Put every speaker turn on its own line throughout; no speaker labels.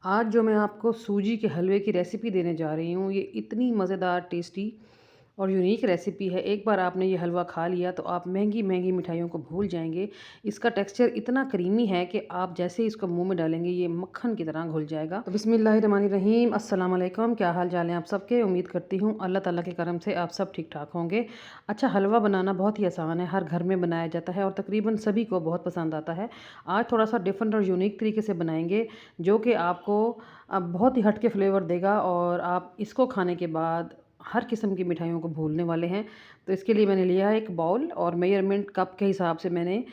आज जो मैं आपको सूजी के हलवे की रेसिपी देने जा रही हूँ, ये इतनी मज़ेदार, टेस्टी और यूनिक रेसिपी है। एक बार आपने ये हलवा खा लिया तो आप महँगी-महँगी मिठाइयों को भूल जाएँगे। इसका टेक्सचर इतना क्रीमी है कि आप जैसे ही इसको मुँह में डालेंगे, ये मक्खन की तरह घुल जाएगा। तो बिस्मिल्लाहिर्रहमानिर्रहीम, अस्सलाम वालेकुम। क्या हाल-चाल हैं आप सबके? उम्मीद करती हूँ अल्लाह ताला के करम से आप सब ठीक-ठाक होंगे। अच्छा, हलवा बनाना बहुत ही आसान है, हर घर में बनाया जाता है और तकरीबन सभी को बहुत पसंद आता है। आज थोड़ा-सा डिफरेंट और यूनिक तरीके से बनाएँगे, जो कि आपको बहुत ही हट के फ्लेवर देगा और आप इसको खाने के बाद हर किस्म की मिठाइयों को भूलने वाले हैं। तो इसके लिए मैंने लिया है एक बाउल और मेजरमेंट कप के हिसाब से मैंने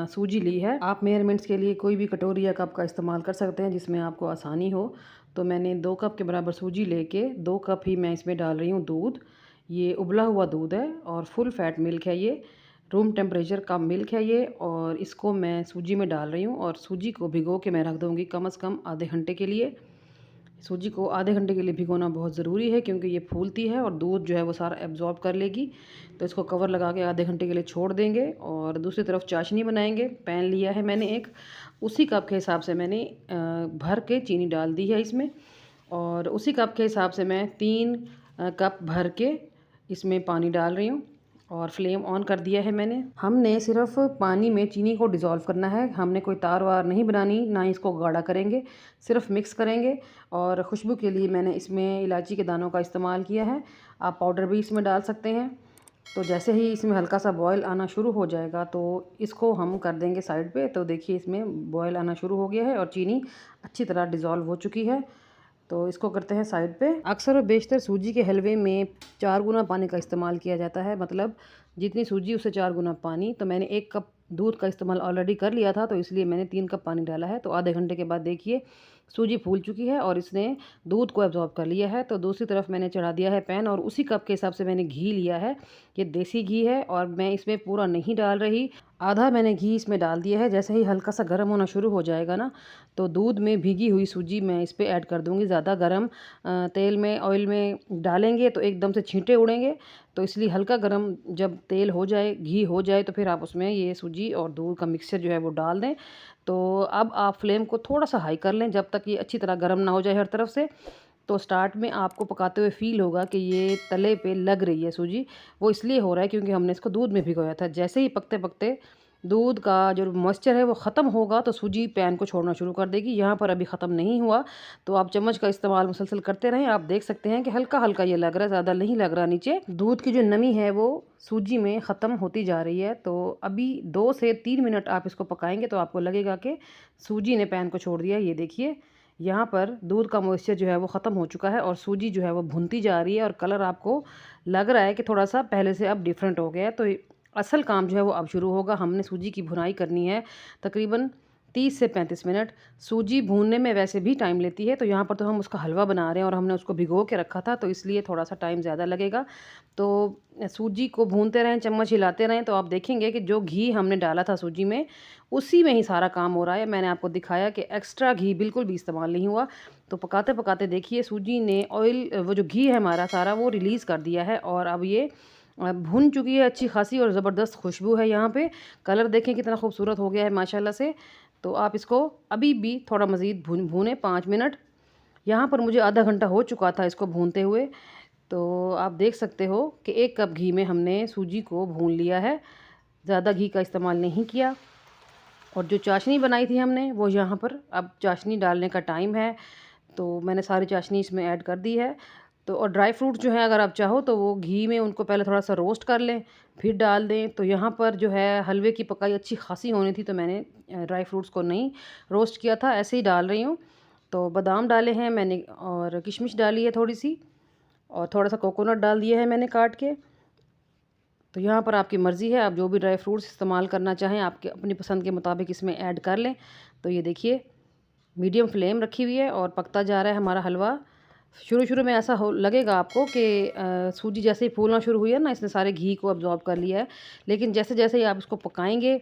सूजी ली है। आप मेजरमेंट्स के लिए कोई भी कटोरी या कप का इस्तेमाल कर सकते हैं जिसमें आपको आसानी हो। तो मैंने 2 कप के बराबर सूजी लेके 2 कप ही मैं इसमें डाल रही हूँ दूध। ये उबला हुआ दूध है और फुल फैट मिल्क है ये। रूम टेम्परेचर का मिल्क है ये और इसको मैं सूजी में डाल रही हूँ और सूजी को भिगो के मैं रख दूँगी कम से कम आधे घंटे के लिए। सूजी को आधे घंटे के लिए भिगोना बहुत ज़रूरी है क्योंकि ये फूलती है और दूध जो है वो सारा एब्ज़ॉर्ब कर लेगी। तो इसको कवर लगा के आधे घंटे के लिए छोड़ देंगे और दूसरी तरफ चाशनी बनाएंगे। पैन लिया है मैंने एक, उसी कप के हिसाब से मैंने भर के चीनी डाल दी है इसमें और उसी कप के हिसाब से मैं 3 कप भर के इसमें पानी डाल रही हूँ और फ्लेम ऑन कर दिया है मैंने। हमने सिर्फ पानी में चीनी को डिज़ोल्व करना है, हमने कोई तार वार नहीं बनानी, ना ही इसको गाढ़ा करेंगे, सिर्फ मिक्स करेंगे। और खुशबू के लिए मैंने इसमें इलायची के दानों का इस्तेमाल किया है, आप पाउडर भी इसमें डाल सकते हैं। तो जैसे ही इसमें हल्का सा बॉयल आना शुरू हो जाएगा तो इसको हम कर देंगे साइड पे। तो देखिए इसमें बॉयल आना शुरू हो गया है और चीनी अच्छी तरह डिज़ोल्व हो चुकी है। तो इसको करते हैं साइड पे। अक्सर और बेशतर सूजी के हलवे में 4 गुना पानी का इस्तेमाल किया जाता है, मतलब जितनी सूजी उससे 4 गुना पानी। तो मैंने 1 कप दूध का इस्तेमाल ऑलरेडी कर लिया था, तो इसलिए मैंने 3 कप पानी डाला है। तो आधे घंटे के बाद देखिए सूजी फूल चुकी है और इसने दूध को एब्जॉर्ब कर लिया है। तो दूसरी तरफ मैंने चढ़ा दिया है पैन और उसी कप के हिसाब से मैंने घी लिया है। ये देसी घी है और मैं इसमें पूरा नहीं डाल रही, आधा मैंने घी इसमें डाल दिया है। जैसे ही हल्का सा गर्म होना शुरू हो जाएगा ना, तो दूध में भीगी हुई सूजी मैं इस पे ऐड कर दूँगी। ज़्यादा गर्म तेल में, ऑयल में डालेंगे तो एकदम से छींटे उड़ेंगे। तो इसलिए हल्का गर्म जब तेल हो जाए, घी हो जाए, तो फिर आप उसमें ये सूजी और दूध का मिक्सचर जो है वो डाल दें। तो अब आप फ्लेम को थोड़ा-सा हाई कर लें जब तक ये अच्छी तरह गर्म ना हो जाए हर तरफ से। तो स्टार्ट में आपको पकाते हुए फ़ील होगा कि ये तले पे लग रही है सूजी, वो इसलिए हो रहा है क्योंकि हमने इसको दूध में भिगोया था। जैसे ही पकते-पकते दूध का जो मॉइस्चर है वो ख़त्म होगा तो सूजी पैन को छोड़ना शुरू कर देगी। यहाँ पर अभी ख़त्म नहीं हुआ, तो आप चम्मच का इस्तेमाल मुसलसल करते रहें। आप देख सकते हैं कि हल्का-हल्का ये लग रहा है, ज़्यादा नहीं लग रहा नीचे। दूध की जो नमी है वो सूजी में ख़त्म होती जा रही है। तो अभी 2 से 3 मिनट आप इसको पकाएँगे तो आपको लगेगा कि सूजी ने पैन को छोड़ दिया है। ये देखिए, यहाँ पर दूध का मॉइस्चर जो है वो ख़त्म हो चुका है और सूजी जो है वो भुनती जा रही है और कलर आपको लग रहा है कि थोड़ा-सा पहले से अब डिफ़रेंट हो गया है। तो असल काम जो है वो अब शुरू होगा। हमने सूजी की भुनाई करनी है तकरीबन 30 से 35 मिनट। सूजी भूनने में वैसे भी टाइम लेती है, तो यहाँ पर तो हम उसका हलवा बना रहे हैं और हमने उसको भिगो के रखा था, तो इसलिए थोड़ा-सा टाइम ज़्यादा लगेगा। तो सूजी को भूनते रहें, चम्मच हिलाते रहें, तो आप देखेंगे कि जो घी हमने डाला था सूजी में, उसी में ही सारा काम हो रहा है। मैंने आपको दिखाया कि एक्स्ट्रा घी बिल्कुल भी इस्तेमाल नहीं हुआ। तो पकाते-पकाते देखिए सूजी ने ऑयल, वो जो घी है हमारा सारा, वो रिलीज़ कर दिया है और अब ये भुन चुकी है अच्छी खासी और ज़बरदस्त खुशबू है यहाँ पे। कलर देखें कितना खूबसूरत हो गया है माशाल्लाह से। तो आप इसको अभी भी थोड़ा मज़ीद भूनें 5 मिनट। यहाँ पर मुझे आधा घंटा हो चुका था इसको भूनते हुए। तो आप देख सकते हो कि 1 कप घी में हमने सूजी को भून लिया है, ज़्यादा घी का इस्तेमाल नहीं किया। और जो चाशनी बनाई थी हमने वो यहाँ पर, अब चाशनी डालने का टाइम है। तो मैंने सारी चाशनी इसमें ऐड कर दी है। तो और ड्राई फ्रूट जो है अगर आप चाहो तो वो घी में उनको पहले थोड़ा-सा रोस्ट कर लें, फिर डाल दें। तो यहाँ पर जो है हलवे की पकाई अच्छी खासी होनी थी, तो मैंने ड्राई फ्रूट्स को नहीं रोस्ट किया था, ऐसे ही डाल रही हूँ। तो बादाम डाले हैं मैंने और किशमिश डाली है थोड़ी-सी और थोड़ा-सा कोकोनट डाल दिया है मैंने काट के। तो यहाँ पर आपकी मर्ज़ी है, आप जो भी ड्राई फ्रूट्स इस्तेमाल करना चाहें आपके अपनी पसंद के मुताबिक इसमें ऐड कर लें। तो ये देखिए मीडियम फ्लेम रखी हुई है और पकता जा रहा है हमारा हलवा। शुरू-शुरू में ऐसा हो लगेगा आपको कि सूजी जैसे ही फूलना शुरू हुई है ना, इसने सारे घी को अब्ज़ॉर्ब कर लिया है। लेकिन जैसे-जैसे ही आप इसको पकाएँगे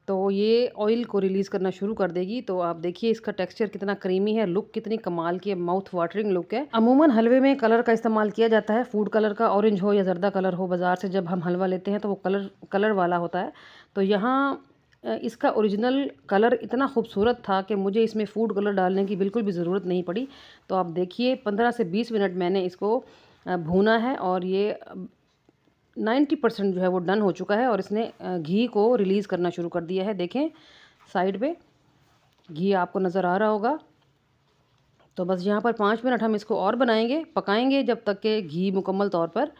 तो ये ऑयल को रिलीज़ करना शुरू कर देगी। तो आप देखिए इसका टेक्सचर कितना क्रीमी है, लुक कितनी कमाल की है, माउथ वाटरिंग लुक है। अमूमन हलवे में कलर का इस्तेमाल किया जाता है, फूड कलर का, ऑरेंज हो या ज़र्दा कलर हो। बाज़ार से जब हम हलवा लेते हैं तो वो कलर कलर वाला होता है। तो यहाँ इसका ओरिजिनल कलर इतना खूबसूरत था कि मुझे इसमें फूड कलर डालने की बिल्कुल भी ज़रूरत नहीं पड़ी। तो आप देखिए 15 से 20 मिनट मैंने इसको भूना है और ये 90% जो है वो डन हो चुका है और इसने घी को रिलीज़ करना शुरू कर दिया है। देखें साइड पे घी आपको नज़र आ रहा होगा। तो बस यहाँ पर 5 मिनट हम इसको और बनाएंगे, पकाएंगे जब तक कि घी मुकम्मल तौर पर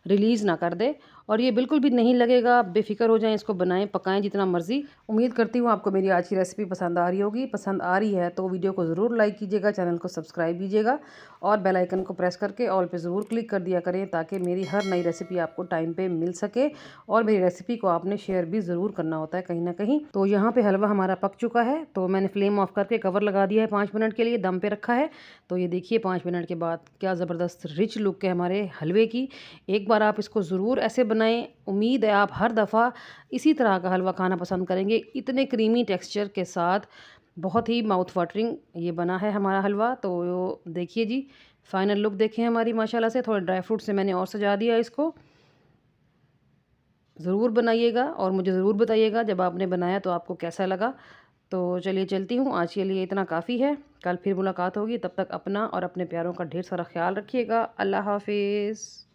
रिलीज़ ना कर दे। और ये बिल्कुल भी नहीं लगेगा, आप बेफ़िक्र हो जाएं, इसको बनाएं पकाएं जितना मर्ज़ी। उम्मीद करती हूँ आपको मेरी आज की रेसिपी पसंद आ रही होगी। पसंद आ रही है तो वीडियो को ज़रूर लाइक कीजिएगा, चैनल को सब्सक्राइब कीजिएगा और बेल आइकन को प्रेस करके ऑल पे ज़रूर क्लिक कर दिया करें ताकि मेरी हर नई रेसिपी आपको टाइम पे मिल सके। और मेरी रेसिपी को आपने शेयर भी ज़रूर करना होता है कहीं ना कहीं। तो यहाँ पे हलवा हमारा पक चुका है, तो मैंने फ्लेम ऑफ करके कवर लगा दिया है, 5 मिनट के लिए दम पे रखा है। तो ये देखिए 5 मिनट के बाद क्या ज़बरदस्त रिच लुक है हमारे हलवे की। एक बार आप इसको ज़रूर ऐसे बनाएं, उम्मीद है आप हर दफ़ा इसी तरह का हलवा खाना पसंद करेंगे। इतने क्रीमी टेक्सचर के साथ बहुत ही माउथ वाटरिंग ये बना है हमारा हलवा। तो देखिए जी, फाइनल लुक देखें हमारी माशाल्लाह से। थोड़े ड्राई फ्रूट से मैंने और सजा दिया इसको। ज़रूर बनाइएगा और मुझे ज़रूर बताइएगा जब आपने बनाया तो आपको कैसा लगा। तो चलिए चलती हूँ, आज के लिए इतना काफ़ी है। कल फिर मुलाकात होगी, तब तक अपना और अपने प्यारों का ढेर सारा ख्याल रखिएगा। अल्लाह हाफिज़।